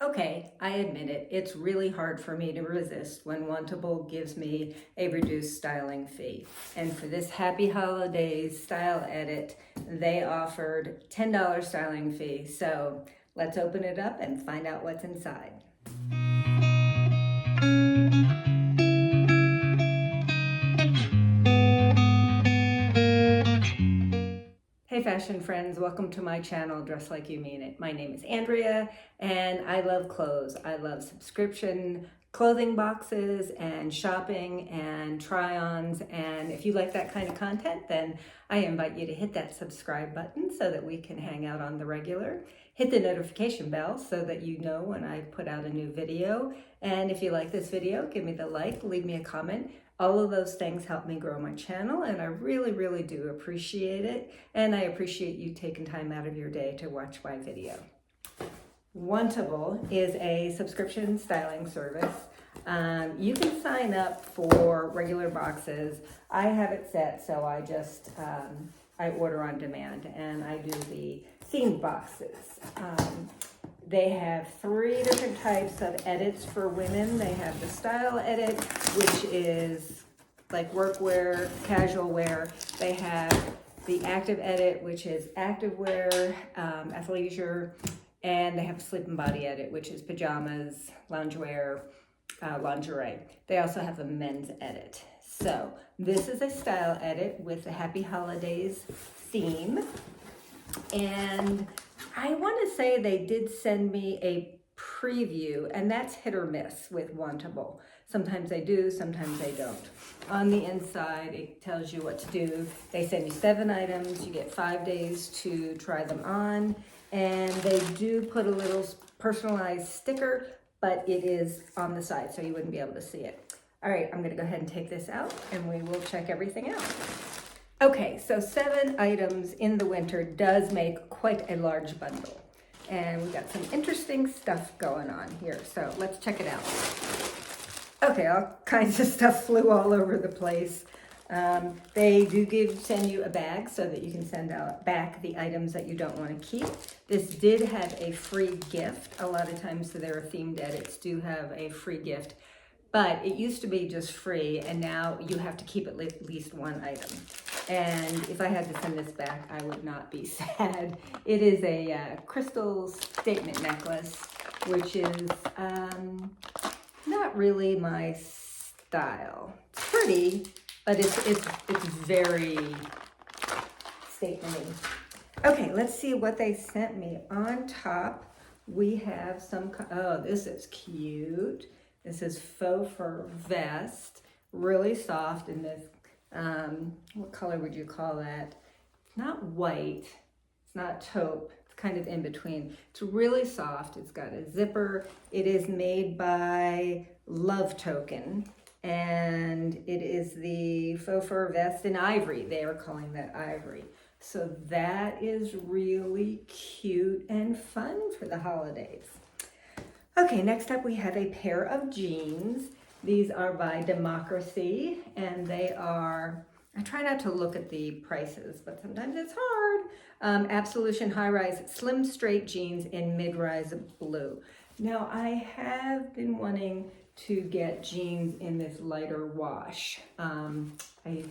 Okay, I admit it, it's really hard for me to resist when Wantable gives me a reduced styling fee. And for this Happy Holidays style edit, they offered $10 styling fee. So let's open it up and find out what's inside. Hey fashion friends, welcome to my channel, Dress Like You Mean It. My name is Andrea and I love clothes. I love subscription clothing boxes and shopping and try-ons, and if you like that kind of content, then I invite you to hit that subscribe button so that we can hang out on the regular. Hit the notification bell so that you know when I put out a new video, and if you like this video, give me the like, leave me a comment. All of those things help me grow my channel, and I really do appreciate it. And I appreciate you taking time out of your day to watch my video. Wantable is a subscription styling service. You can sign up for regular boxes. I have it set so I just, I order on demand and I do the themed boxes. They have 3 different types of edits for women. They have the style edit, which is like workwear, casual wear. They have the active edit, which is active wear, athleisure, and they have a sleep and body edit, which is pajamas, loungewear, lingerie. They also have a men's edit. So this is a style edit with the Happy Holidays theme. And I want to say they did send me a preview, and that's hit or miss with Wantable. Sometimes they do, sometimes they don't. On the inside, it tells you what to do. They send you 7 items. You get 5 days to try them on, and they do put a little personalized sticker, but it is on the side, so you wouldn't be able to see it. All right, I'm going to go ahead and take this out, and we will check everything out. Okay, so 7 items in the winter does make quite a large bundle. And we've got some interesting stuff going on here, so let's check it out. Okay, all kinds of stuff flew all over the place. They do send you a bag so that you can send out back the items that you don't want to keep. This did have a free gift. A lot of times their themed edits do have a free gift, but it used to be just free, and now you have to keep at least 1 item. And if I had to send this back, I would not be sad. It is a crystal statement necklace, which is not really my style. It's pretty, but it's very statementy. Okay, let's see what they sent me. On top, we have some, oh, this is cute. This is faux fur vest, really soft in this, what color would you call that? It's not white, it's not taupe, it's kind of in between. It's really soft, it's got a zipper. It is made by Love Token, and it is the faux fur vest in ivory. They are calling that ivory. So that is really cute and fun for the holidays. Okay, next up we have a pair of jeans. These are by Democracy, and they are, I try not to look at the prices, but sometimes it's hard. Absolution high-rise slim straight jeans in mid-rise blue. Now, I have been wanting to get jeans in this lighter wash. I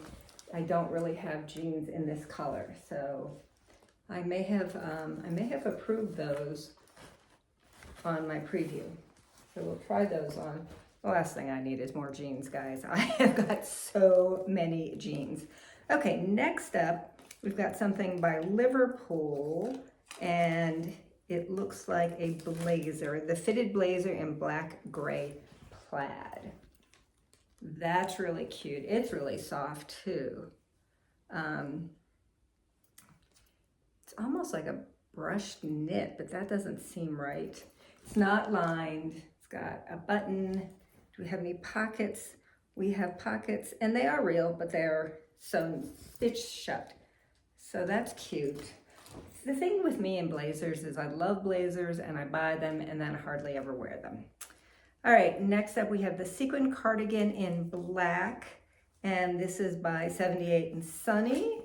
don't really have jeans in this color, so I may have approved those on my preview. So we'll try those on. The last thing I need is more jeans, guys. I have got so many jeans. Okay, next up, we've got something by Liverpool, and it looks like a blazer, the fitted blazer in black gray plaid. That's really cute. It's really soft too. It's almost like a brushed knit, but that doesn't seem right. It's not lined. It's got a button. Do we have any pockets? We have pockets, and they are real, but they're sewn, stitched shut. So that's cute. The thing with me in blazers is I love blazers, and I buy them, and then I hardly ever wear them. All right, next up we have the Sequin cardigan in black, and this is by 78 and Sunny,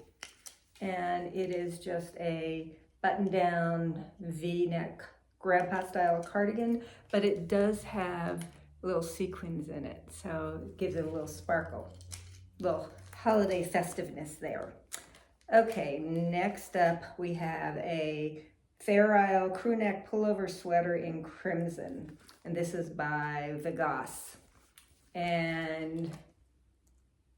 and it is just a button-down V-neck grandpa style cardigan, but it does have little sequins in it, so it gives it a little sparkle, little holiday festiveness there. Okay, next up we have a Fairisle Crewneck pullover sweater in crimson, and this is by Vigoss. And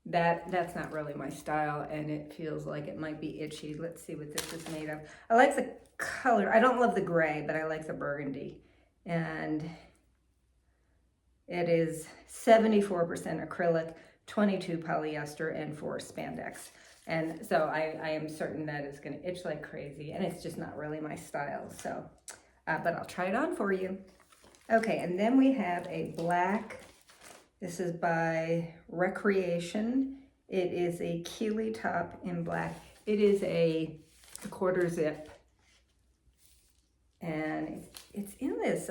that's not really my style, and it feels like it might be itchy. Let's see what this is made of. I like the color. I don't love the gray, but I like the burgundy. And it is 74% acrylic, 22 polyester, and 4 spandex. And so I am certain that it's going to itch like crazy, and it's just not really my style. So, but I'll try it on for you. Okay, and then we have a black. This is by Recreation. It is a Keely top in black. It is a quarter zip. And it's in this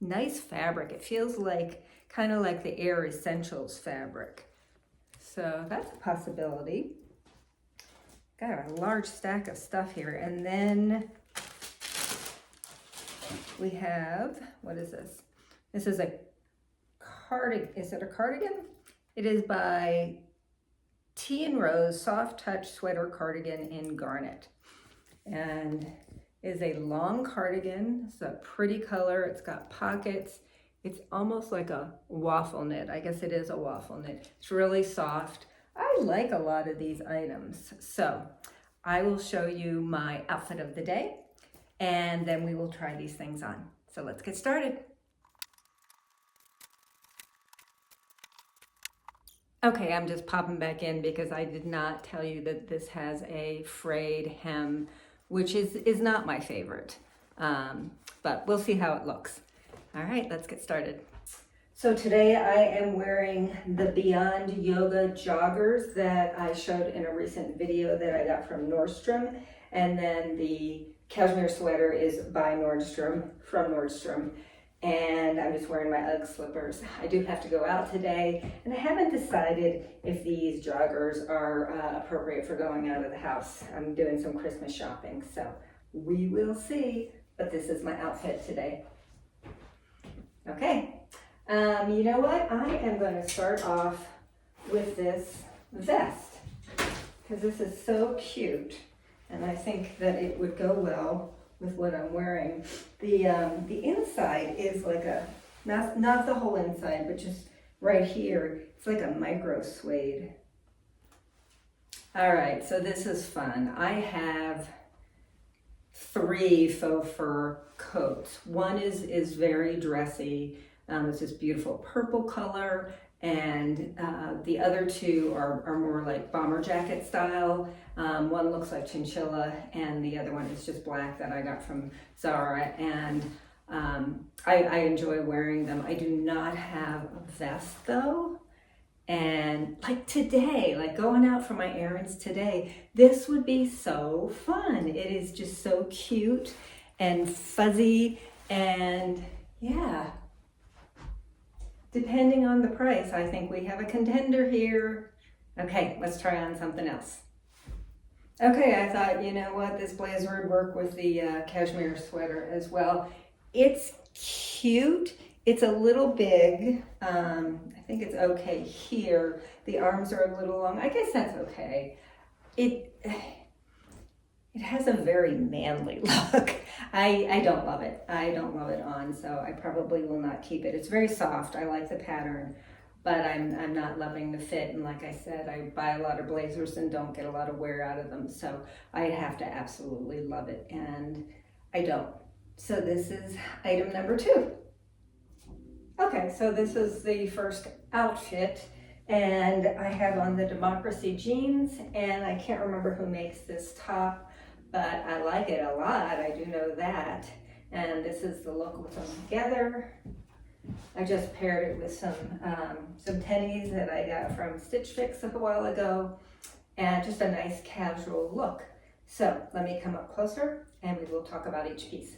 nice fabric. It feels like kind of like the Air Essentials fabric. So that's a possibility. Got a large stack of stuff here. And then we have, what is this? This is a cardigan. Is it a cardigan? It is by Tea and Rose Soft Touch Sweater Cardigan in Garnet. And is a long cardigan. It's a pretty color. It's got pockets. It's almost like a waffle knit. I guess it is a waffle knit. It's really soft. I like a lot of these items. So I will show you my outfit of the day, and then we will try these things on. So let's get started. Okay, I'm just popping back in because I did not tell you that this has a frayed hem, which is not my favorite, but we'll see how it looks. All right, let's get started. So today I am wearing the Beyond Yoga joggers that I showed in a recent video that I got from Nordstrom, and then the cashmere sweater is by Nordstrom, from Nordstrom. And I'm just wearing my UGG slippers. I do have to go out today, and I haven't decided if these joggers are appropriate for going out of the house. I'm doing some Christmas shopping, so we will see, but this is my outfit today. Okay, you know what? I am going to start off with this vest, because this is so cute, and I think that it would go well with what I'm wearing. The inside is like a, not the whole inside, but just right here, it's like a micro suede. All right, so this is fun. I have 3 faux fur coats. One is very dressy. It's this beautiful purple color, and the other 2 are more like bomber jacket style. One looks like chinchilla, and the other one is just black that I got from Zara, and I enjoy wearing them. I do not have a vest though, and like today, like going out for my errands today, this would be so fun. It is just so cute and fuzzy, and yeah. Depending on the price, I think we have a contender here. Okay, let's try on something else. Okay, I thought, you know what, this blazer would work with the cashmere sweater as well. It's cute. It's a little big. I think it's okay here. The arms are a little long. I guess that's okay. It has a very manly look. I don't love it. I don't love it on, so I probably will not keep it. It's very soft. I like the pattern, but I'm not loving the fit. And like I said, I buy a lot of blazers and don't get a lot of wear out of them, so I have to absolutely love it, and I don't. So this is item number 2. Okay, so this is the first outfit, and I have on the Democracy jeans, and I can't remember who makes this top, but I like it a lot. I do know that. And this is the look with them together. I just paired it with some tennies that I got from Stitch Fix a while ago, and just a nice casual look. So let me come up closer and we will talk about each piece.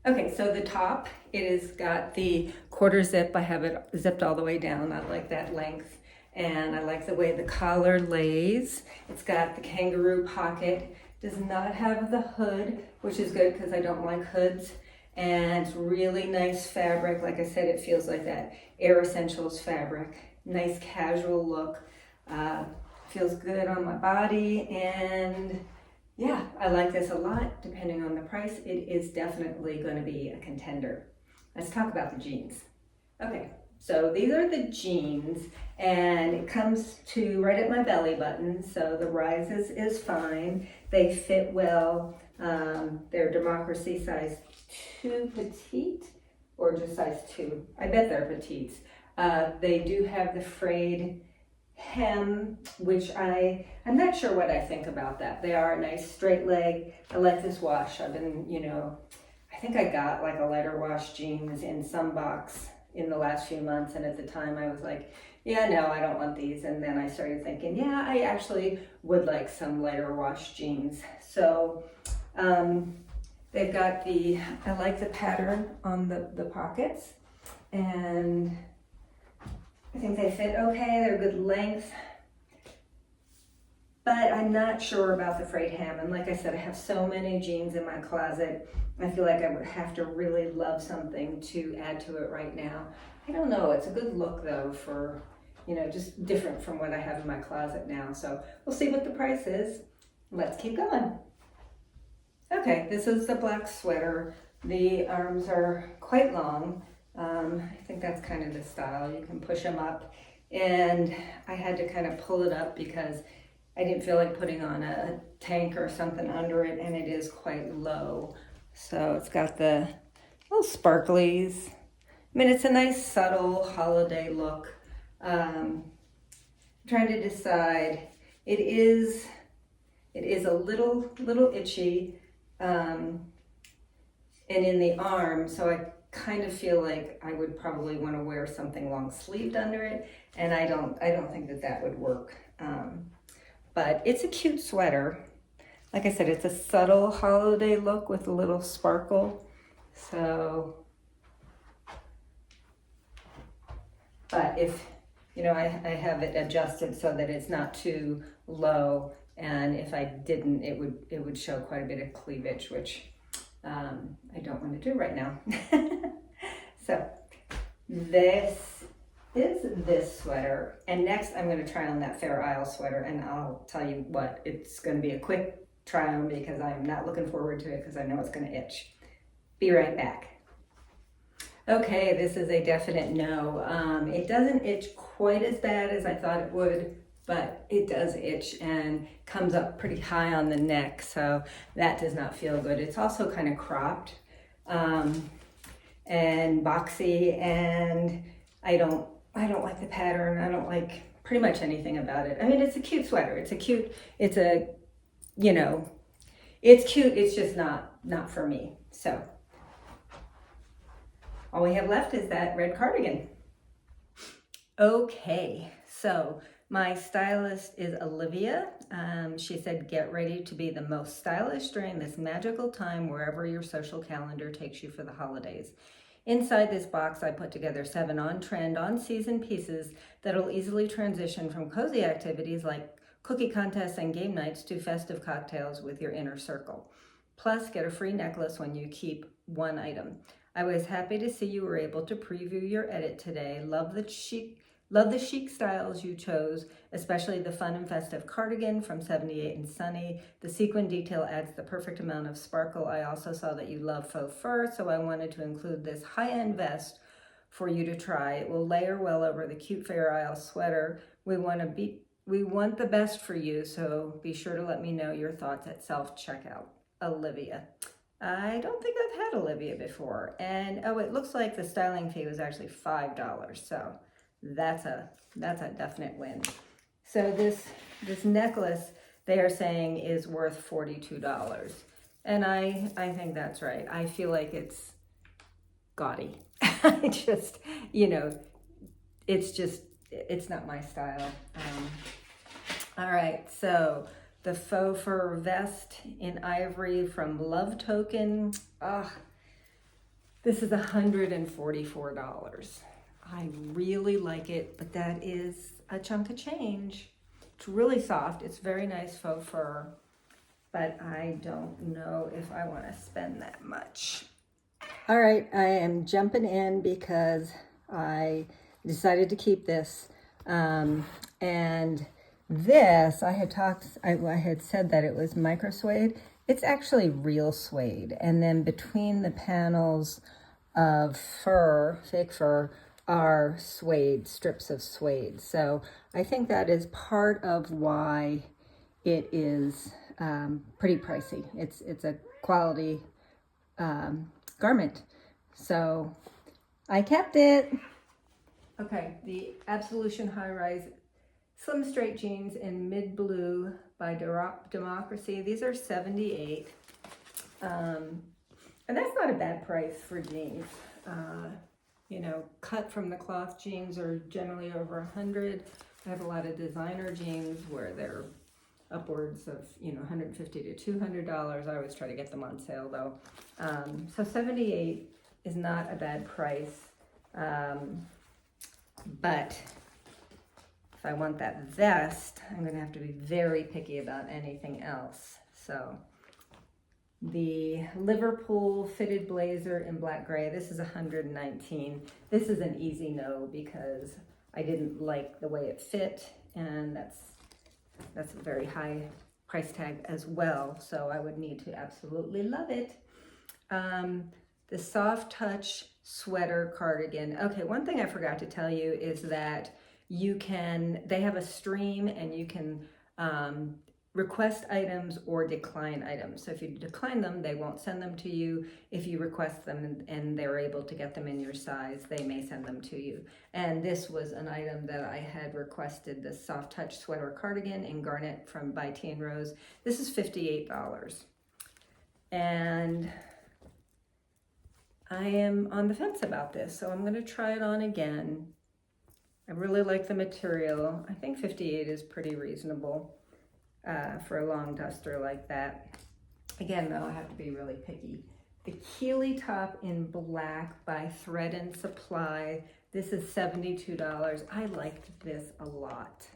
Okay, so the top, it has got the quarter zip. I have it zipped all the way down. I like that length, and I like the way the collar lays. It's got the kangaroo pocket Does not have the hood, which is good because I don't like hoods. And it's really nice fabric. Like I said, it feels like that Air Essentials fabric. Nice casual look. Feels good on my body. And yeah, I like this a lot. Depending on the price, it is definitely going to be a contender. Let's talk about the jeans. Okay, so these are the jeans, and it comes to right at my belly button, so the rise is fine. They fit well. They're democracy size 2 petite, or just size 2. I bet they're petites. They do have the frayed hem, which I'm not sure what I think about that. They are a nice straight leg. I like this wash. I've been, I think I got like a lighter wash jeans in some box in the last few months, and at the time I was like, yeah, no, I don't want these. And then I started thinking, yeah, I actually would like some lighter wash jeans. So they've got I like the pattern on the pockets, and I think they fit okay. They're good length, but I'm not sure about the frayed hem. And like I said, I have so many jeans in my closet. I feel like I would have to really love something to add to it right now. I don't know. It's a good look though for, just different from what I have in my closet now. So we'll see what the price is. Let's keep going. Okay, this is the black sweater. The arms are quite long. I think that's kind of the style. You can push them up, and I had to kind of pull it up because I didn't feel like putting on a tank or something under it, and it is quite low. So it's got the little sparklies. I mean, it's a nice subtle holiday look. I'm trying to decide. It is a little itchy, and in the arm, so I kind of feel like I would probably want to wear something long sleeved under it, and I don't think that would work. But it's a cute sweater. Like I said, it's a subtle holiday look with a little sparkle. So, but if, I have it adjusted so that it's not too low, and if I didn't, it would show quite a bit of cleavage, which I don't want to do right now. So this is this sweater, and next I'm going to try on that Fairisle sweater, and I'll tell you what, it's going to be a quick try on because I'm not looking forward to it because I know it's going to itch. Be right back. Okay, this is a definite no. It doesn't itch quite as bad as I thought it would, but it does itch and comes up pretty high on the neck, so that does not feel good. It's also kind of cropped and boxy, and I don't like the pattern. I don't like pretty much anything about it. I mean, it's a cute sweater. It's cute. It's cute. It's just not for me. So all we have left is that red cardigan. Okay, so my stylist is Olivia. She said, get ready to be the most stylish during this magical time wherever your social calendar takes you for the holidays. Inside this box, I put together 7 on-trend, on-season pieces that'll easily transition from cozy activities like cookie contests and game nights to festive cocktails with your inner circle. Plus, get a free necklace when you keep one item. I was happy to see you were able to preview your edit today. Love the chic styles you chose, especially the fun and festive cardigan from 78 and Sunny. The sequin detail adds the perfect amount of sparkle. I also saw that you love faux fur, so I wanted to include this high-end vest for you to try. It will layer well over the cute Fairisle sweater. We want the best for you, so be sure to let me know your thoughts at self-checkout. Olivia. I don't think I've had Olivia before. And oh, it looks like the styling fee was actually $5, so that's a definite win. So this necklace they are saying is worth $42. And I think that's right. I feel like it's gaudy. I just, it's not my style. All right, so the faux fur vest in ivory from Love Token. This is $144. I really like it, but that is a chunk of change. It's really soft. It's very nice faux fur. but I don't know if I want to spend that much. All right, I am jumping in because I decided to keep this. And this, I had said that it was micro suede. It's actually real suede. And then between the panels of fur, fake fur, are suede, strips of suede. So I think that is part of why it is pretty pricey. It's a quality garment. So I kept it. Okay, the Absolution High Rise Slim Straight Jeans in Mid Blue by Democracy. These are $78. And that's not a bad price for jeans. You know, cut from the cloth jeans are generally over $100. I have a lot of designer jeans where they're upwards of, you know, $150 to $200. I always try to get them on sale though. So $78 is not a bad price. But if I want that vest, I'm gonna have to be very picky about anything else. So the Liverpool fitted blazer in black gray, this is $119. This is an easy no because I didn't like the way it fit, and that's a very high price tag as well. So I would need to absolutely love it. The Soft Touch Sweater Cardigan. Okay, one thing I forgot to tell you is that they have a stream and you can request items or decline items. So if you decline them, they won't send them to you. If you request them and they're able to get them in your size, they may send them to you. And this was an item that I had requested, the Soft Touch Sweater Cardigan in Garnet by T & Rose. This is $58. And I am on the fence about this, so I'm going to try it on again. I really like the material. I think $58 is pretty reasonable for a long duster like that. Again, though, I have to be really picky. The Keely top in black by Thread and Supply. This is $72. I liked this a lot.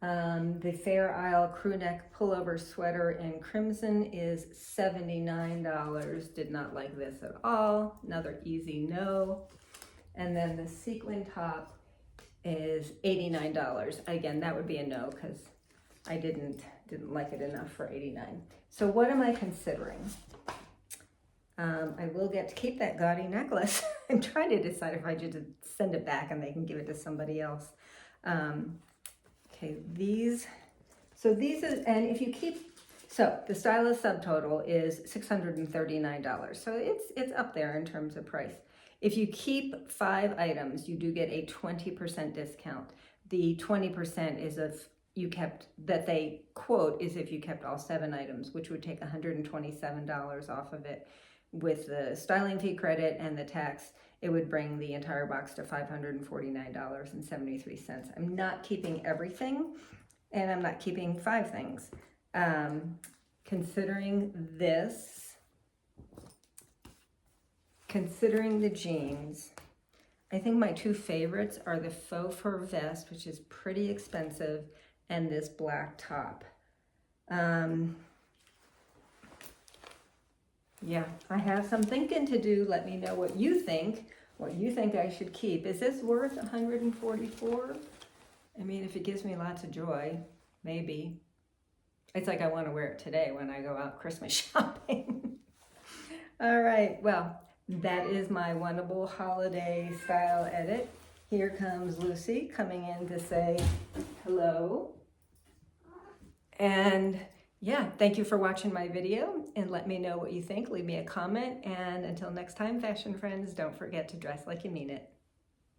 The Fairisle Crewneck Pullover Sweater in Crimson is $79. Did not like this at all. Another easy no. And then the Sequin top is $89. Again, that would be a no because I didn't like it enough for $89. So what am I considering? I will get to keep that gaudy necklace. I'm trying to decide if I should send it back and they can give it to somebody else. Okay, and if you keep, so the stylist subtotal is $639. So it's up there in terms of price. If you keep 5 items, you do get a 20% discount. The 20% is that they quote is if you kept all 7 items, which would take $127 off of it. With the styling fee credit and the tax, it would bring the entire box to $549.73. I'm not keeping everything, and I'm not keeping 5 things. Considering the jeans, I think my 2 favorites are the faux fur vest, which is pretty expensive, and this black top. Yeah, I have some thinking to do. Let me know what you think I should keep. Is this worth $144? I mean, if it gives me lots of joy, maybe. It's like I want to wear it today when I go out Christmas shopping. All right, well, that is my Wantable Holiday Style edit. Here comes Lucy coming in to say hello. And yeah, thank you for watching my video, and let me know what you think. Leave me a comment, and until next time, fashion friends, don't forget to dress like you mean it.